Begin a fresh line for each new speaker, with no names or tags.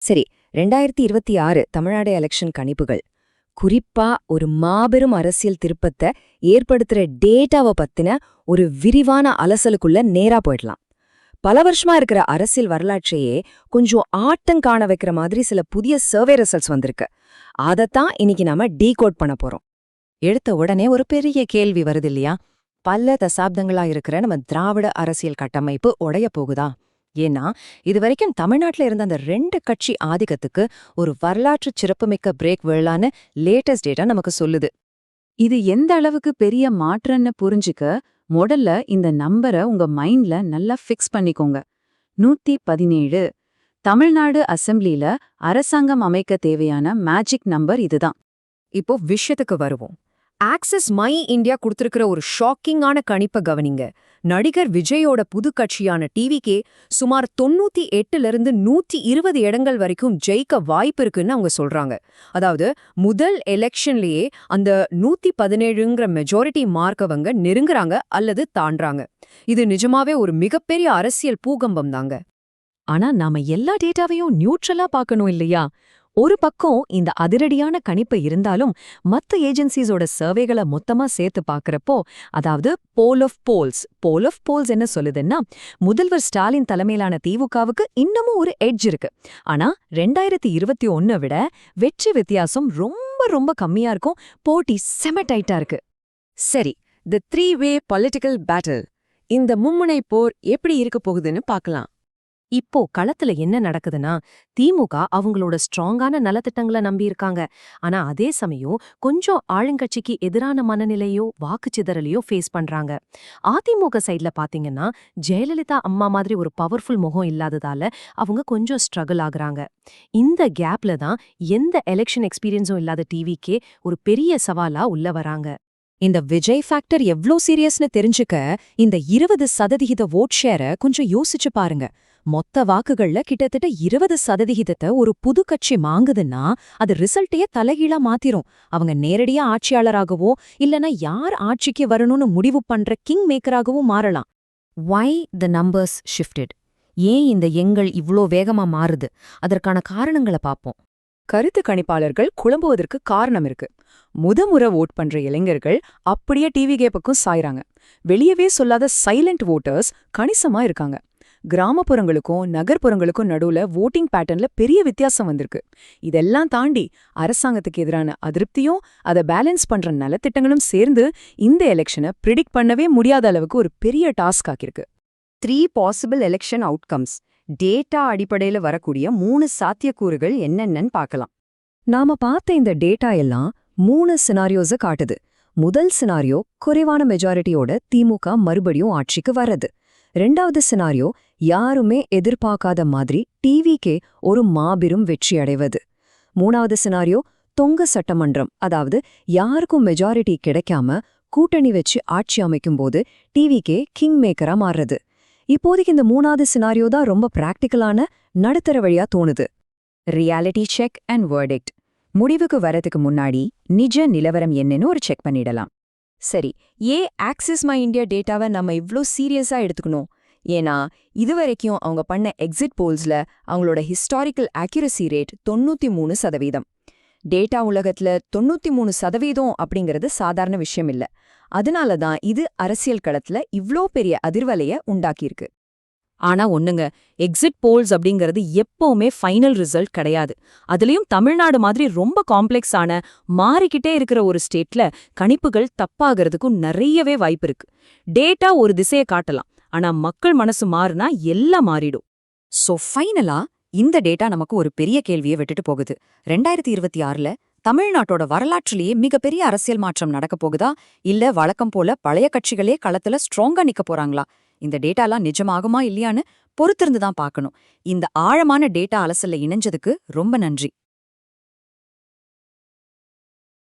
சரி, 2026 தமிழ்நாடு எலெக்ஷன் கணிப்புகள். குறிப்பா ஒரு மாபெரும் அரசியல் திருப்பத்தை ஏற்படுத்துற டேட்டாவை பத்தின ஒரு விரிவான அலசலுக்குள்ள நேரா போயிடலாம். பல வருஷமா இருக்கிற அரசியல் வரலாற்றையே கொஞ்சம் ஆட்டம் காண வைக்கிற மாதிரி சில புதிய சர்வே ரிசல்ட்ஸ் வந்திருக்கு. அதைத்தான் இன்னைக்கு நாம டீகோட் பண்ண போறோம்.
எடுத்த உடனே ஒரு பெரிய கேள்வி வருது இல்லையா? பல தசாப்தங்களா இருக்கிற நம்ம திராவிட அரசியல் கட்டமைப்பு உடைய போகுதா? ஏன்னா இதுவரைக்கும் தமிழ்நாட்டில் இருந்த அந்த 2 கட்சி ஆதிக்கத்துக்கு ஒரு வரலாற்று சிறப்புமிக்க பிரேக் விழலான்னு லேட்டஸ்ட் டேட்டா நமக்கு சொல்லுது.
இது எந்த அளவுக்கு பெரிய மாற்றம்னு புரிஞ்சுக்க முதல்ல இந்த நம்பரை உங்க மைண்ட்ல நல்லா ஃபிக்ஸ் பண்ணிக்கோங்க. 117. தமிழ்நாடு அசெம்பிளில அரசாங்கம் அமைக்க தேவையான மேஜிக் நம்பர் இதுதான்.
இப்போ விஷயத்துக்கு வருவோம். ஆக்சஸ் மை இந்தியா கொடுத்திருக்கிற ஒரு ஷாக்கிங்கான கணிப்பை கவனிங்க. நடிகர் விஜயோட புது கட்சியான டிவிகே சுமார் 98லிருந்து 120 இடங்கள் வரைக்கும் ஜெயிக்க வாய்ப்பு இருக்குன்னு அவங்க சொல்றாங்க. அதாவது முதல் எலெக்ஷன்லயே அந்த 117ங்கிற மெஜாரிட்டி மார்க் அவங்க நெருங்குறாங்க அல்லது தாண்டாங்க. இது நிஜமாவே ஒரு மிகப்பெரிய அரசியல் பூகம்பம் தாங்க.
ஆனா நாம எல்லா டேட்டாவையும் நியூட்ரலா பார்க்கணும் இல்லையா? ஒரு பக்கம் இந்த அதிரடியான கணிப்பு இருந்தாலும் மத்த ஏஜென்சிஸோட சர்வேகளை மொத்தமா சேர்த்து பார்க்கறப்போ, அதாவது போல் ஆஃப் போல்ஸ் என்ன சொல்லுதுன்னா, முதல்வர் ஸ்டாலின் தலைமையிலான திமுகவுக்கு இன்னமும் ஒரு எட்ஜ் இருக்கு. ஆனா 2021 விட வெற்றி வித்தியாசம் ரொம்ப கம்மியா இருக்கும். போட்டி செம டைட்டா இருக்கு.
சரி, தி 3-வே பொலிட்டிக்கல் பேட்டில், இந்த மும்முனை போர் எப்படி இருக்க போகுதுன்னு பார்க்கலாம்.
இப்போ களத்துல என்ன நடக்குதுன்னா, திமுக அவங்களோட ஸ்ட்ராங்கான நலத்திட்டங்களை நம்பியிருக்காங்க. ஆனா அதே சமயம் கொஞ்சம் ஆளுங்கட்சிக்கு எதிரான மனநிலையோ வாக்குச்சிதறலையோ ஃபேஸ் பண்றாங்க. அதிமுக சைட்ல பாத்தீங்கன்னா, ஜெயலலிதா அம்மா மாதிரி ஒரு பவர்ஃபுல் முகம் இல்லாததால அவங்க கொஞ்சம் ஸ்ட்ரகிள் ஆகுறாங்க. இந்த கேப்ல தான் எந்த எலெக்ஷன் எக்ஸ்பீரியன்ஸும் இல்லாத டிவிக்கே ஒரு பெரிய சவாலா உள்ள வராங்க. இந்த விஜய் ஃபேக்டர் எவ்ளோ சீரியஸ்னு தெரிஞ்சுக்க இந்த 20% வோட் ஷேரை கொஞ்சம் யோசிச்சு பாருங்க. மொத்த வாக்குகள்ல கிட்டத்தட்ட 20% ஒரு புது கட்சி வாங்குதுன்னா அது ரிசல்ட்டையே தலைகீழா மாத்திரும். அவங்க நேரடியா ஆட்சியாளராகவோ இல்லனா யார் ஆட்சிக்கு வரணும்னு முடிவு பண்ற கிங் மேக்கராகவும் மாறலாம். Why the numbers shifted? ஏன் இந்த எண்கள் இவ்ளோ வேகமா மாறுது? அதற்கான காரணங்களை பார்ப்போம்.
கருத்து கணிப்பாளர்கள் குழம்புவதற்கு காரணம் இருக்கு. முறை ஓட் பண்ற இளைஞர்கள் அப்படியே டிவிகே பக்கம் சாயறாங்க. வெளியவே சொல்லாத சைலண்ட் வோட்டர்ஸ் கணிசமா இருக்காங்க. கிராமப்புறங்களுக்கும் நகர்ப்புறங்களுக்கும் நடுவுல வோட்டிங் பேட்டர்ன்ல பெரிய வித்தியாசம் வந்திருக்கு. இதெல்லாம் தாண்டி அரசாங்கத்துக்கு எதிரான அதிருப்தியும் அதை பேலன்ஸ் பண்ற நலத்திட்டங்களும் சேர்ந்து இந்த எலெக்ஷனை ப்ரிடிக்ட் பண்ணவே முடியாத அளவுக்கு ஒரு பெரிய டாஸ்க் ஆக்கிருக்கு.
3 பாசிபிள் எலெக்ஷன் அவுட்கம்ஸ். டேட்டா அடிப்படையில வரக்கூடிய 3 சாத்தியக்கூறுகள் என்னென்னு பார்க்கலாம். நாம பார்த்த இந்த டேட்டா எல்லாம் 3 சினாரியோஸ காட்டுது. முதல் சினாரியோ குறைவான மெஜாரிட்டியோட திமுக மறுபடியும் ஆட்சிக்கு வர்றது. 2வது சினாரியோ யாருமே எதிர்பார்க்காத மாதிரி டிவிகே ஒரு மாபெரும் வெற்றி அடைவது. 3வது சினாரியோ தொங்க சட்டமன்றம், அதாவது யாருக்கும் மெஜாரிட்டி கிடைக்காம கூட்டணி வச்சு ஆட்சி அமைக்கும்போது டிவிகே கிங் மேக்கரா மாறுறது. இப்போதைக்கு இந்த 3வது சினாரியோ தான் ரொம்ப பிராக்டிக்கலான நடுத்தர வழியா தோணுது. Reality check and verdict. முடிவுக்கு வரதுக்கு முன்னாடி நிஜ நிலவரம் என்னன்னு ஒரு செக் பண்ணிடலாம். சரி, ஆக்சிஸ் மை இந்தியா டேட்டாவை நம்ம இவ்ளோ சீரியஸா எடுத்துக்கணும்? ஏன்னா இதுவரைக்கும் அவங்க பண்ண எக்ஸிட் போல்ஸ்ல அவங்களோட ஹிஸ்டாரிக்கல் ஆக்யூரசி ரேட் 93%. டேட்டா உலகத்துல 93% அப்படிங்கிறது சாதாரண விஷயம் இல்ல. அதனால தான் இது அரசியல் களத்துல இவ்ளோ பெரிய அதிர்வலைய உண்டாக்கியிருக்கு.
ஆனா ஒண்ணுங்க, எக்ஸிட் போல்ஸ் அப்படிங்கிறது எப்பவுமே ஃபைனல் ரிசல்ட் கிடையாது. அதுலயும் தமிழ்நாடு மாதிரி ரொம்ப காம்ப்ளெக்ஸான மாறிக்கிட்டே இருக்கிற ஒரு ஸ்டேட்ல கணிப்புகள் தப்பாகிறதுக்கும் நிறையவே வாய்ப்பு இருக்கு. டேட்டா ஒரு திசையை காட்டலாம், ஆனா மக்கள் மனசு மாறுனா எல்லாம் மாறிடும்.
சோ ஃபைனலா இந்த டேட்டா நமக்கு ஒரு பெரிய கேள்வியை விட்டுட்டு போகுது. 2026ல தமிழ்நாட்டோட வரலாற்றிலேயே மிகப்பெரிய அரசியல் மாற்றம் நடக்க போகுதா, இல்ல வழக்கம் போல பழைய கட்சிகளே களத்துல ஸ்ட்ராங்கா நிக்க போறாங்களா? இந்த டேட்டாலாம் நிஜமாகுமா இல்லையான்னு பொறுத்திருந்து தான் பார்க்கணும். இந்த ஆழமான டேட்டா அலசல்ல இணைஞ்சதுக்கு ரொம்ப நன்றி.